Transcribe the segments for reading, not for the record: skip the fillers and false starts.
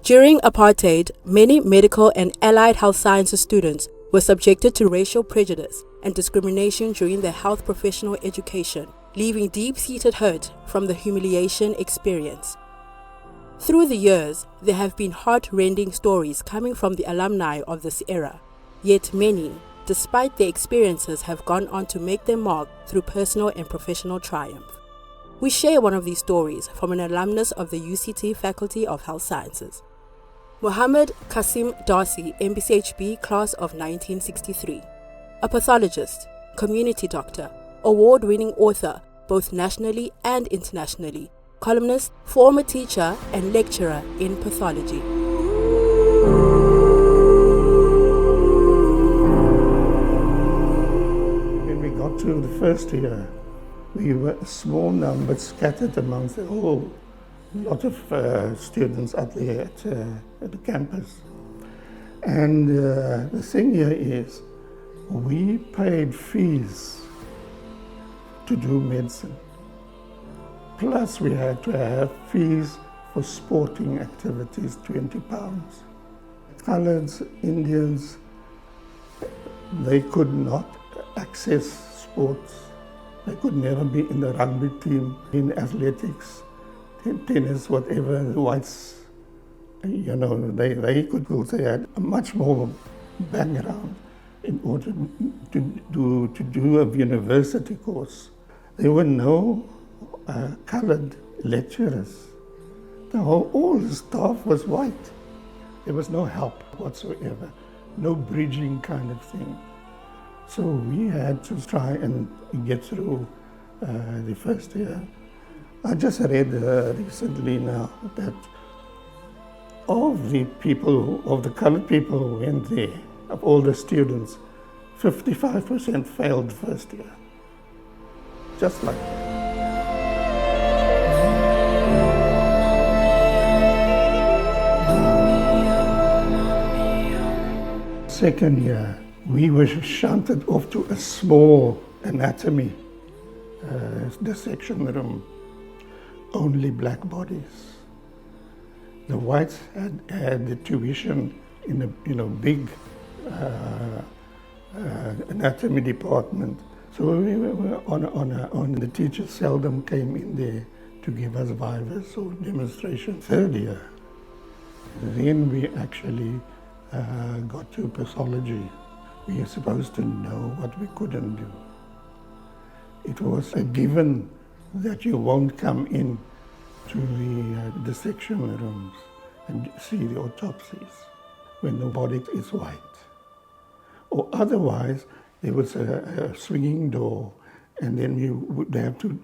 During apartheid, many medical and allied health sciences students were subjected to racial prejudice and discrimination during their health professional education, leaving deep-seated hurt from the humiliation experience. Through the years, there have been heart-rending stories coming from the alumni of this era, yet many, despite their experiences, have gone on to make their mark through personal and professional triumph. We share one of these stories from an alumnus of the UCT Faculty of Health Sciences. Mohammed Cassiem D'arcy, MBCHB class of 1963. A pathologist, community doctor, award-winning author, both nationally and internationally, columnist, former teacher and lecturer in pathology. When we got to the first year, we were a small number scattered amongst a whole lot of students up there at the campus. And the thing here is, we paid fees to do medicine. Plus we had to have fees for sporting activities, £20. Coloureds, Indians, they could not access sports. They could never be in the rugby team, in athletics, tennis, whatever. The whites, they could go. They had a much more background in order to do a university course. There were no coloured lecturers. All the staff was white. There was no help whatsoever, no bridging kind of thing. So we had to try and get through the first year. I just read recently now that of the coloured people who went there, of all the students, 55% failed first year. Just like that. Second year, we were shunted off to a small anatomy dissection room, only black bodies. The whites had the tuition in a big anatomy department. So we were on the teachers seldom came in there to give us vivas or demonstrations. Third year, then we actually got to pathology. We were supposed to know what we couldn't do. It was a given that you won't come in to the dissection rooms and see the autopsies when the body is white. Or otherwise, there was a swinging door, and then you would have to,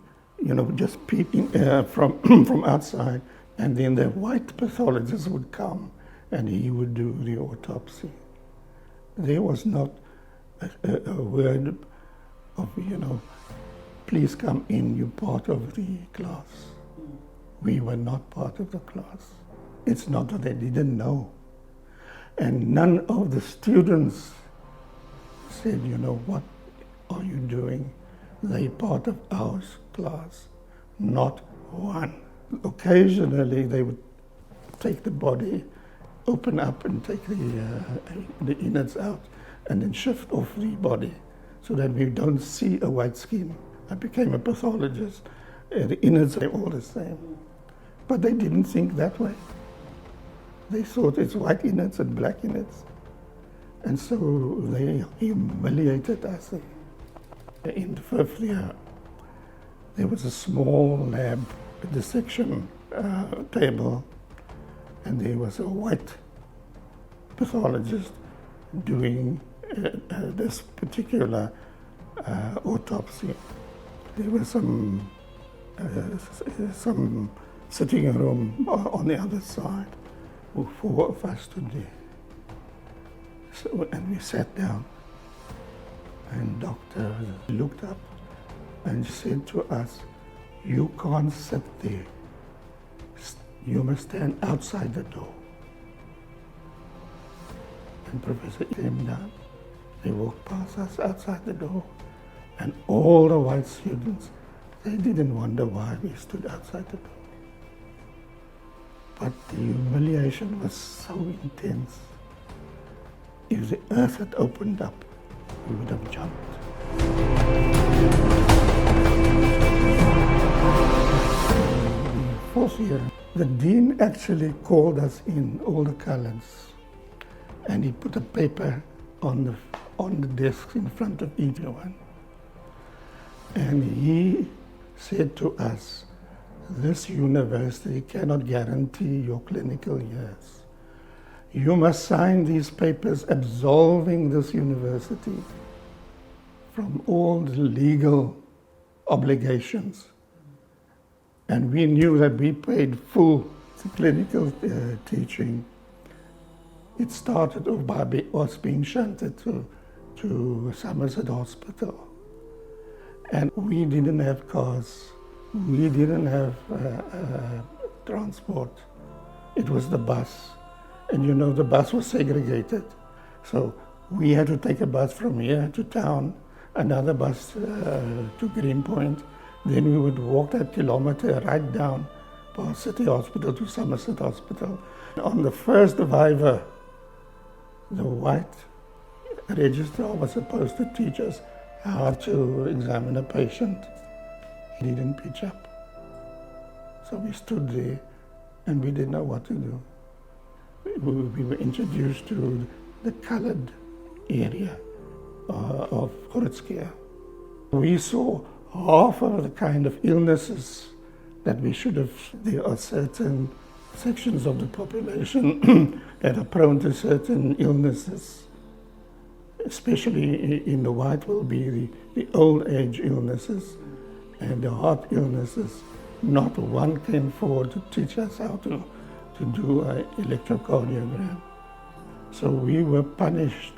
just peek in, from outside, and then the white pathologist would come and he would do the autopsy. There was not a word of, please come in, you're part of the class. We were not part of the class. It's not that they didn't know. And none of the students said, what are you doing? They're part of our class. Not one. Occasionally they would take the body, open up and take the innards out, and then shift off the body so that we don't see a white skin. I became a pathologist. The innards are all the same. But they didn't think that way. They thought it's white innards and black innards. And so they humiliated us. In the fifth year, there was a small lab, a dissection table, and there was a white pathologist doing this particular autopsy. There was some sitting room on the other side. 4 of us stood there. So, and we sat down, and doctor looked up and said to us, you can't sit there. You must stand outside the door. And Professor came down. They walked past us outside the door. And all the white students, they didn't wonder why we stood outside the door. But the humiliation was so intense. If the earth had opened up, we would have jumped. The fourth year, the dean actually called us in, all the colours, and he put a paper on the desks in front of each one. And he said to us, this university cannot guarantee your clinical years. You must sign these papers absolving this university from all the legal obligations. And we knew that we paid full clinical teaching. It started off by us being shunted to Somerset Hospital. And we didn't have cars. We didn't have transport. It was the bus. And you know, the bus was segregated. So we had to take a bus from here to town, another bus to Greenpoint. Then we would walk that kilometre right down past City Hospital to Somerset Hospital. On the first viva, the white registrar was supposed to teach us how to examine a patient. He didn't pitch up. So we stood there and we didn't know what to do. We were introduced to the coloured area of Grootskia. We saw half of the kind of illnesses that we should have. There are certain sections of the population that are prone to certain illnesses, especially in the white will be the old age illnesses and the heart illnesses. Not one came forward to teach us how to do an electrocardiogram. So we were punished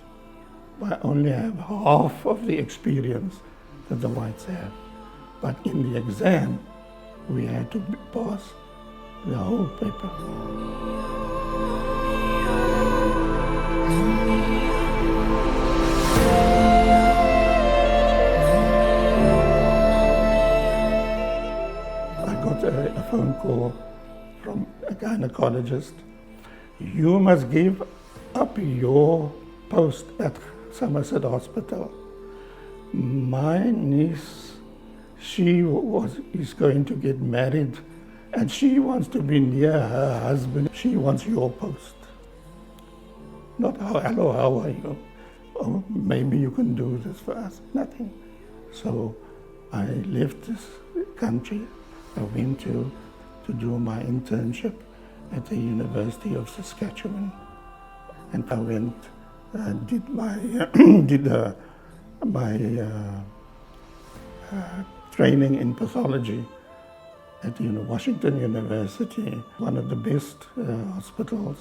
by only have half of the experience that the whites have. But in the exam, we had to pass the whole paper. I got a phone call from a gynecologist. You must give up your post at Somerset Hospital. My niece, she is going to get married and she wants to be near her husband. She wants your post. Not, hello, how are you? Oh, maybe you can do this for us. Nothing. So I left this country. I went to do my internship at the University of Saskatchewan. And I went and did my training in pathology at Washington University, one of the best hospitals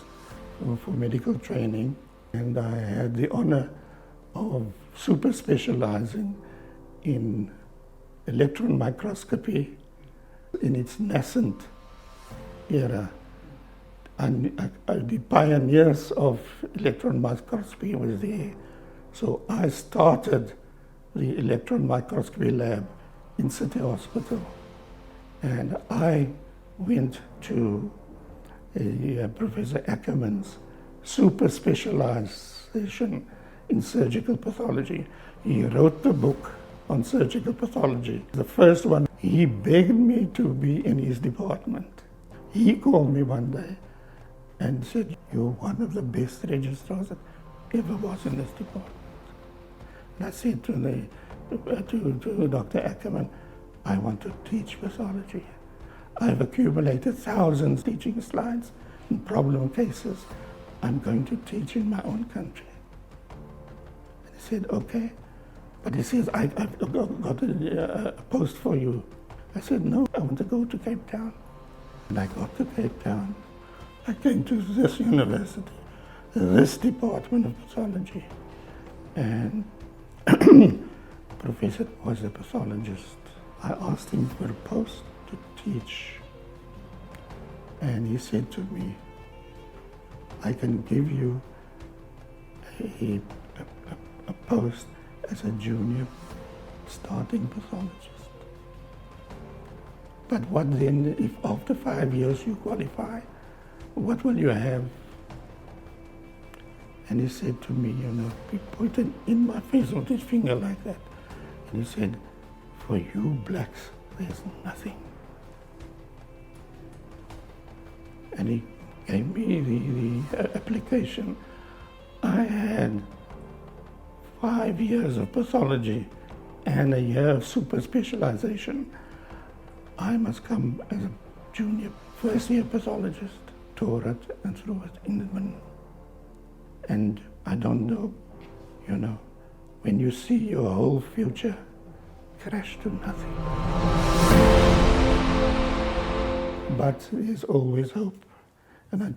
for medical training. And I had the honor of super specializing in electron microscopy in its nascent era. And the pioneers of electron microscopy was there. So I started the electron microscopy lab in City Hospital. And I went to Professor Ackerman's super specialization in surgical pathology. He wrote the book on surgical pathology. The first one, he begged me to be in his department. He called me one day and said, "You're one of the best registrars that ever was in this department." And I said to Dr. Ackerman, "I want to teach pathology. I've accumulated thousands of teaching slides and problem cases. I'm going to teach in my own country." And he said, "Okay." But he says, I've got a post for you. I said, "No, I want to go to Cape Town." And I got to Cape Town. I came to this university, this department of pathology. And Professor was a pathologist. I asked him for a post to teach. And he said to me, "I can give you a post as a junior starting pathologist. But what then if after 5 years you qualify?" what will you have? And he said to me, he pointed in my face with his finger like that. And he said, for you blacks, there's nothing. And he gave me the application. I had 5 years of pathology and a year of super specialization. I must come as a junior first-year pathologist, tore it and threw it in the bin. And I don't know, when you see your whole future crash to nothing. But there's always hope. And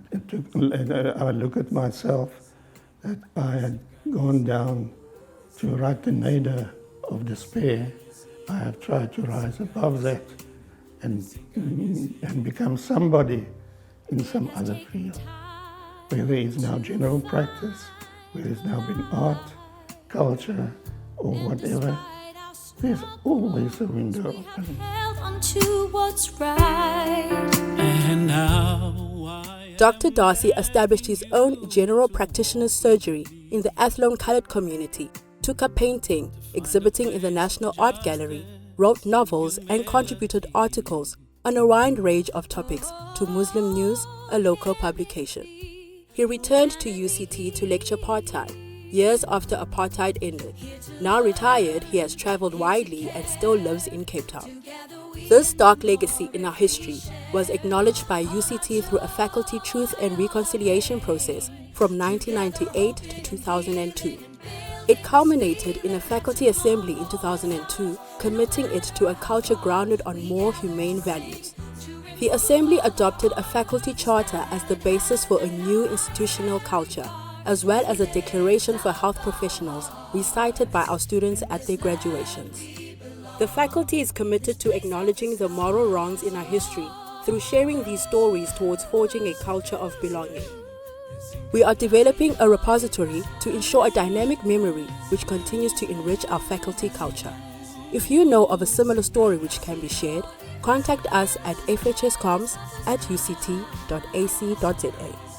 I look at myself that I had gone down to write the nadir of despair. I have tried to rise above that and become somebody in some other field. Whether it's now general practice, whether it's now been art, culture, or whatever, there's always a window open. Dr. D'arcy established his own general practitioner's surgery in the Athlone coloured community, took up painting, exhibiting in the National Art Gallery, wrote novels and contributed articles on a wide range of topics to Muslim News, a local publication. He returned to UCT to lecture part-time, years after apartheid ended. Now retired, he has travelled widely and still lives in Cape Town. This dark legacy in our history was acknowledged by UCT through a faculty truth and reconciliation process from 1998 to 2002. It culminated in a faculty assembly in 2002, committing it to a culture grounded on more humane values. The assembly adopted a faculty charter as the basis for a new institutional culture, as well as a declaration for health professionals recited by our students at their graduations. The faculty is committed to acknowledging the moral wrongs in our history through sharing these stories towards forging a culture of belonging. We are developing a repository to ensure a dynamic memory which continues to enrich our faculty culture. If you know of a similar story which can be shared, contact us at fhscoms@uct.ac.za.